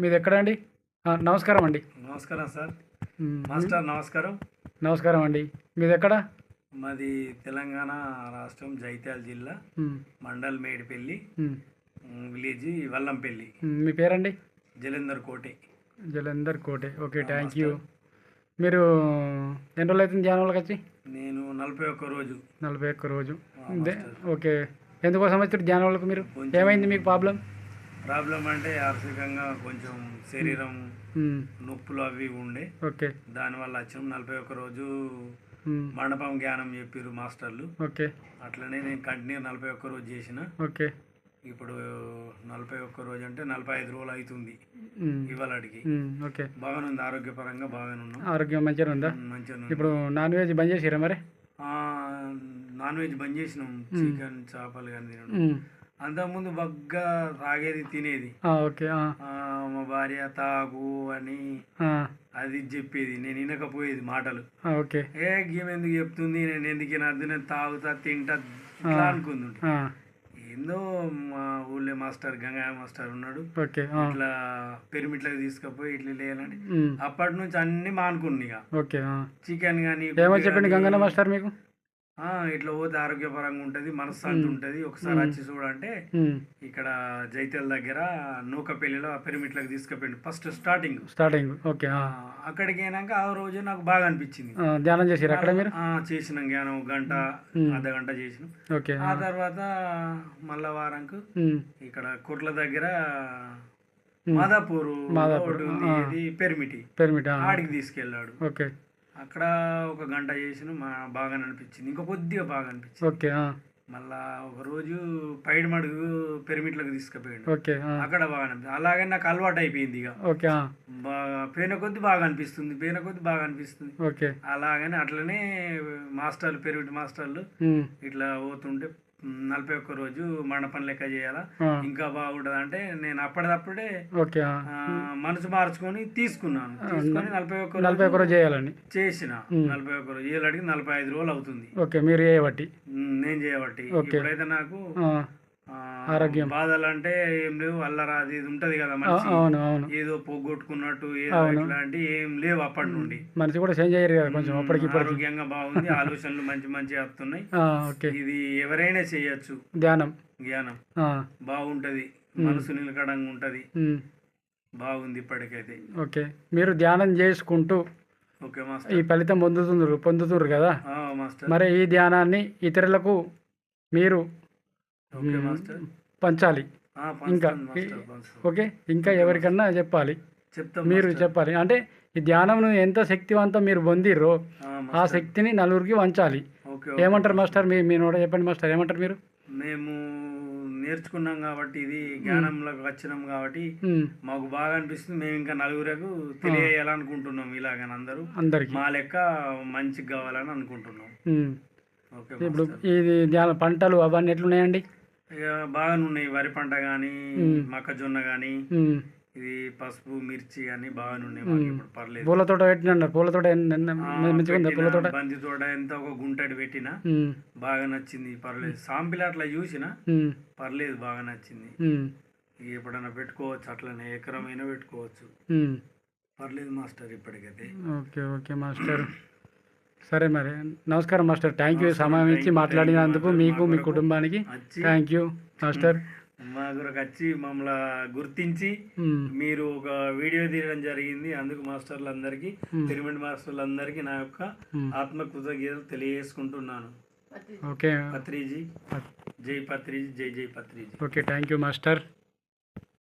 మీది ఎక్కడండి? నమస్కారం అండి. నమస్కారం సార్. హ్మ్. మాస్టర్ నమస్కారం. నమస్కారం అండి. మీదెక్కడ? మాది తెలంగాణ రాష్ట్రం జగిత్యాల జిల్లా హ్మ్. మండల్ మేడిపల్లి, హ్మ్. విలేజ్ వల్లంపల్లి. మీ పేరండి? జలంధర్ కోటే. జలంధర్ కోటే. ఓకే. Thank you. మాస్టర్ మీరు ఎన్ని రోజులైతుంది ధ్యానంలోకి వచ్చి? నేను 41 రోజు. 41 రోజు. Master okay. ఎందుకోసం వచ్చారు ధ్యానంలోకి మీరు? కొంచెం ఏమైంది మీకు ప్రాబ్లం? ప్రాబ్లం అంటే ఆర్థికంగా కొంచెం శరీరం హ్మ్. నొప్పులు అవి ఉండే, ఓకే. దానివల్ల వచ్చినాం. 41 రోజు హ్మ్. మండపం జ్ఞానం చెప్పారు మాస్టర్లు. ఓకే. అట్లనే నేను కంటిన్యూ 41 రోజు చేసిన. ఓకే. ఇప్పుడు 41 రోజు అంటే 45 రోజులు అవుతుంది హ్మ్. ఇవాళకి. ఓకే. బాగానే ఉంది, ఆరోగ్యపరంగా బాగానే ఉన్నాం. ఆరోగ్యం మంచిగా ఉందా? మంచిగా ఇప్పుడు నాన్ వెజ్ బంద్ చేసిరా మరి? నాన్ వెజ్ బంద్ చేసినాం. చికెన్ చేపలు కానీ తినడం. అంతకుముందు బగ్గా తాగేది తినేది. ఓకే. మా భార్య తాగు అని అది చెప్పేది, నేను వినకపోయేది మాటలు. ఓకే. గేమెందుకు చెప్తుంది, నేను ఎందుకు వినద్దు, నేను తాగుతా తింటా ఇట్లా అనుకుంది. ఏందో మా ఊళ్ళో మాస్టర్ గంగయ్య మాస్టర్ ఉన్నాడు. ఓకే. ఇట్లా పిరమిడ్లకు తీసుకుపోయి ఇట్లా లేయాలని అప్పటి నుంచి అన్ని మానుకున్నా. ఇక ఓకే. చికెన్ కానీ ఏమో చెప్పండి గంగన్న మాస్టర్ మీకు? ఇట్లా పోతే ఆరోగ్యపరంగా ఉంటుంది, మనశ్శాంతి ఉంటుంది, ఒకసారి వచ్చి చూడంటే ఇక్కడ జైత్యాల దగ్గర నూకపల్లిలో పిరమిడ్లకు తీసుకుపోయింది ఫస్ట్ స్టార్టింగ్. ఓకే. అక్కడికి అయినాక ఆ రోజు నాకు బాగా అనిపించింది. ధ్యానం చేసారు అక్కడ మీరు? చేసినాం జ్ఞానం, గంట అర్ధ గంట చేసినాం. ఓకే. ఆ తర్వాత మళ్ళా వారంకు ఇక్కడ కుర్ల దగ్గర మాదాపూర్ పిరమిడ్ ఆడికి తీసుకెళ్ళాడు. ఓకే. అక్కడ ఒక గంట చేసిన బాగా అనిపించింది, ఇంకా కొద్దిగా బాగా అనిపించింది. ఓకే. మళ్ళా ఒక రోజు పైడిమడుగు పిరమిడ్లకు తీసుకుపోయాడు. ఓకే. అక్కడ బాగా అనిపిస్తుంది. అలాగే నాకు అలవాటు అయిపోయింది. ఇక ఓకే. పోయిన కొద్ది బాగా అనిపిస్తుంది. ఓకే. అలాగని అట్లనే మాస్టర్లు, పిరమిడ్ మాస్టర్లు ఇట్లా పోతుంటే 41 రోజు మండపం లెక్క చేయాలా, ఇంకా బాగుంటది అంటే నేను అప్పటిదప్పుడే మనసు మార్చుకొని తీసుకున్నాను. 41 రోజు చేయాలని చేసిన. 41 రోజు ఏళ్ళడికి 45 రోజులు అవుతుంది. ఓకే. మీరు చేయబట్టి? నేను చేయబట్టి. ఇప్పుడైతే నాకు ఆరోగ్యం బాధలు అంటే ఏం లేవు. అల్లరాది ఇది ఉంటది కదా, ఏదో పోగొట్టుకున్నట్టు ఇట్లాంటి ఏం లేవు. అప్పటి నుండి మనిషి కూడా చేంజ్ అయ్యారు కదా కొంచెం, అప్పటికి ఆరోగ్యంగా బాగుంది. ఆలోచనలు మంచి వస్తున్నాయి. ఇది ఎవరైనా చేయొచ్చు. జ్ఞానం బాగుంటది, మనసు నిలకడంగా ఉంటది, బాగుంది ఇప్పటికైతే. ఓకే. మీరు ధ్యానం చేసుకుంటూ ఈ ఫలితం పొందుతున్నారు కదా మరి, ఈ ధ్యానాన్ని ఇతరులకు మీరు పంచాలి. ఇంకా ఓకే, ఇంకా ఎవరికన్నా చెప్పాలి, మీరు చెప్పాలి. అంటే ఈ ధ్యానం ఎంత శక్తివంతం మీరు పొందిర్రో ఆ శక్తిని నలుగురికి వంచాలి. ఏమంటారు మాస్టర్? మీ నోట చెప్పండి మాస్టర్, ఏమంటారు మీరు? మేము నేర్చుకున్నాం కాబట్టి, ఇది జ్ఞానంలోకి వచ్చినాం కాబట్టి మాకు బాగా అనిపిస్తుంది. మేము ఇంకా నలుగురకు తెలియాలనుకుంటున్నాం. ఇలాగని అందరికి మా లెక్క మంచిగా కావాలని అనుకుంటున్నాం. ఇప్పుడు ఇది ధ్యాన పంటలు అవన్నీ ఎట్లున్నాయండి? ఇక బాగానే ఉన్నాయి. వరి పంట కానీ, మొక్కజొన్న కానీ, ఇది పసుపు, మిర్చి కానీ బాగానే ఉన్నాయి. మాకు ఇప్పుడు పర్లేదు. పూల తోట పెట్టిన? పూల తోట బంతి తోట ఎంత ఒక గుంటడి పెట్టినా బాగా నచ్చింది, పర్లేదు. సాంపిల్ అట్లా చూసిన పర్లేదు, బాగా నచ్చింది. ఎప్పుడైనా పెట్టుకోవచ్చు, అట్లనే ఎకరమైనా పెట్టుకోవచ్చు, పర్లేదు మాస్టర్ ఇప్పటికైతే. ఓకే. ఓకే మాస్టర్, సరే మరి. నమస్కారం మాస్టర్, థ్యాంక్ యూ సమయం ఇచ్చి మాట్లాడినందుకు మీకు, మీ కుటుంబానికి థ్యాంక్ యూ మాస్టర్. మా గురకు వచ్చి మమ్మల్ని గుర్తించి మీరు ఒక వీడియో తీయడం జరిగింది. అందుకు మాస్టర్లందరికీ, పిరమిడ్ మాస్టర్లందరికీ నా యొక్క ఆత్మ కృతజ్ఞతలు తెలియజేసుకుంటున్నాను. ఓకే. పత్రిజీ, జై పత్రిజీ, జై Patriji. Okay, thank you master.